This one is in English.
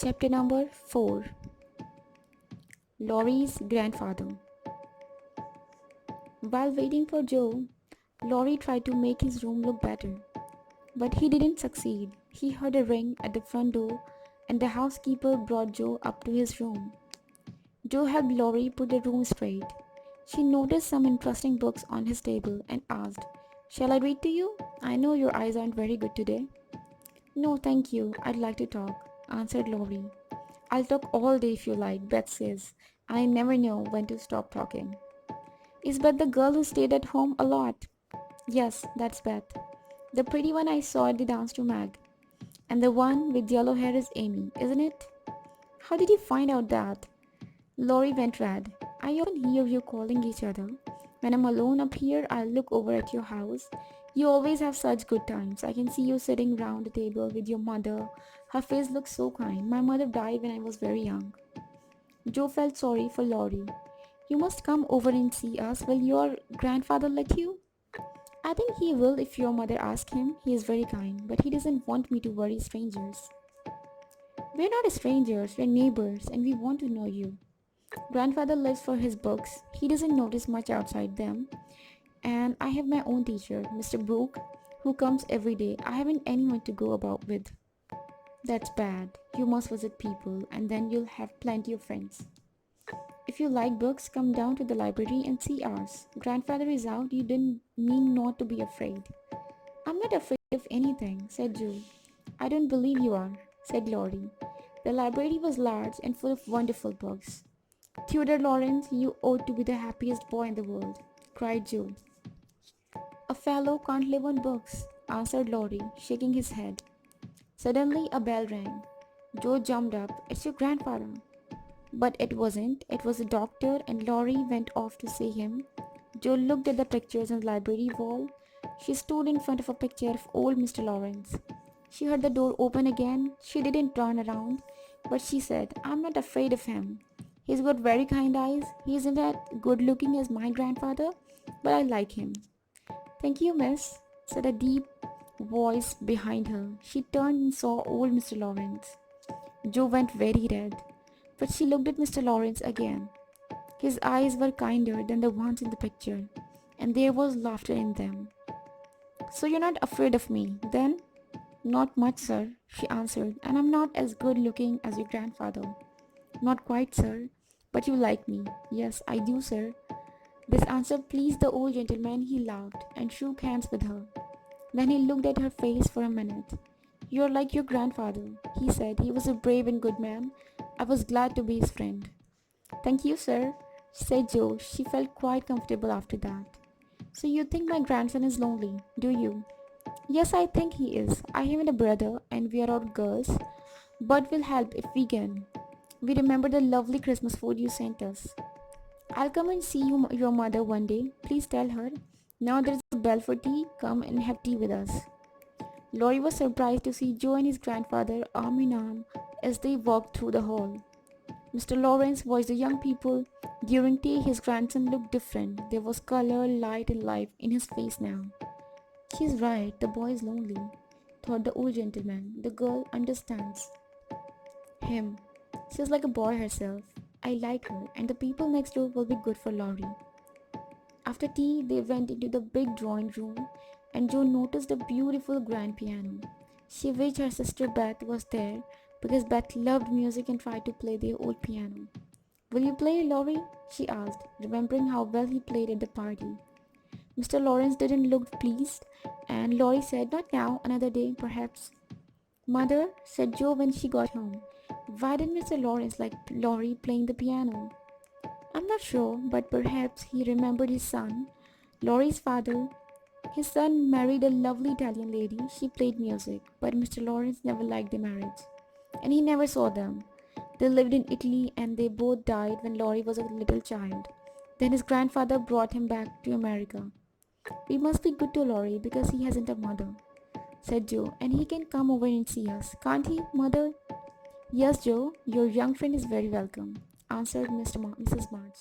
Chapter number 4. Laurie's grandfather. While waiting for Joe, Laurie tried to make his room look better, but he didn't succeed. He heard a ring at the front door, and the housekeeper brought Joe up to his room. Joe helped Laurie put the room straight. She noticed some interesting books on his table and asked, "Shall I read to you? I know your eyes aren't very good today." "No, thank you. I'd like to talk," answered Laurie. "I'll talk all day if you like," Beth says. "I never know when to stop talking." "Is Beth the girl who stayed at home a lot?" "Yes, that's Beth. The pretty one I saw at the dance to Mag. And the one with yellow hair is Amy, isn't it?" "How did you find out that?" Laurie went red. "I often hear you calling each other. When I'm alone up here, I'll look over at your house. You always have such good times. I can see you sitting round the table with your mother. Her face looks so kind. My mother died when I was very young." Joe felt sorry for Laurie. "You must come over and see us. Will your grandfather let you?" "I think he will if your mother asks him. He is very kind, but he doesn't want me to worry strangers." "We're not strangers, we're neighbors, and we want to know you. Grandfather lives for his books. He doesn't notice much outside them. And I have my own teacher, Mr. Brooke, who comes every day. I haven't anyone to go about with." "That's bad. You must visit people, and then you'll have plenty of friends. If you like books, come down to the library and see ours. Grandfather is out. You didn't mean not to be afraid." "I'm not afraid of anything," said Joe. "I don't believe you are," said Laurie. The library was large and full of wonderful books. "Theodore Lawrence, you ought to be the happiest boy in the world," cried Joe. "A fellow can't live on books," answered Laurie, shaking his head. Suddenly a bell rang. Joe jumped up. "It's your grandfather." But it wasn't. It was the doctor, and Laurie went off to see him. Joe looked at the pictures on the library wall. She stood in front of a picture of old Mr. Lawrence. She heard the door open again. She didn't turn around, but she said, "I'm not afraid of him. He's got very kind eyes. He isn't as good looking as my grandfather, but I like him." "Thank you, miss," said a deep voice behind her. She turned and saw old Mr. Lawrence. Joe went very red, but she looked at Mr. Lawrence again. His eyes were kinder than the ones in the picture, and there was laughter in them. "So you're not afraid of me, then?" "Not much, sir," she answered, "and I'm not as good looking as your grandfather." "Not quite, sir, but you like me." "Yes, I do, sir." This answer pleased the old gentleman. He laughed and shook hands with her. Then he looked at her face for a minute. "You're like your grandfather," he said. "He was a brave and good man. I was glad to be his friend." "Thank you, sir," said Joe. She felt quite comfortable after that. "So you think my grandson is lonely, do you?" "Yes, I think he is. I haven't a brother, and we are all girls, but we'll help if we can. We remember the lovely Christmas food you sent us. I'll come and see your mother one day. Please tell her. Now there's a bell for tea. Come and have tea with us." Laurie was surprised to see Joe and his grandfather arm in arm as they walked through the hall. Mr. Lawrence watched the young people. During tea, his grandson looked different. There was color, light, and life in his face now. "She's right, the boy is lonely," thought the old gentleman. "The girl understands him. She's like a boy herself. I like her, and the people next door will be good for Laurie." After tea, they went into the big drawing room, and Joe noticed a beautiful grand piano. She wished her sister Beth was there, because Beth loved music and tried to play the old piano. "Will you play, Laurie?" she asked, remembering how well he played at the party. Mr. Lawrence didn't look pleased, and Laurie said, "Not now, another day, perhaps." "Mother," said Joe when she got home, "why did Mr. Lawrence like Laurie playing the piano?" "I'm not sure, but perhaps he remembered his son, Laurie's father. His son married a lovely Italian lady. She played music, but Mr. Lawrence never liked the marriage, and he never saw them. They lived in Italy, and they both died when Laurie was a little child. Then his grandfather brought him back to America. We must be good to Laurie because he hasn't a mother," said Joe, "and he can come over and see us. Can't he, Mother?" "Yes, Joe, your young friend is very welcome," answered Mrs. March.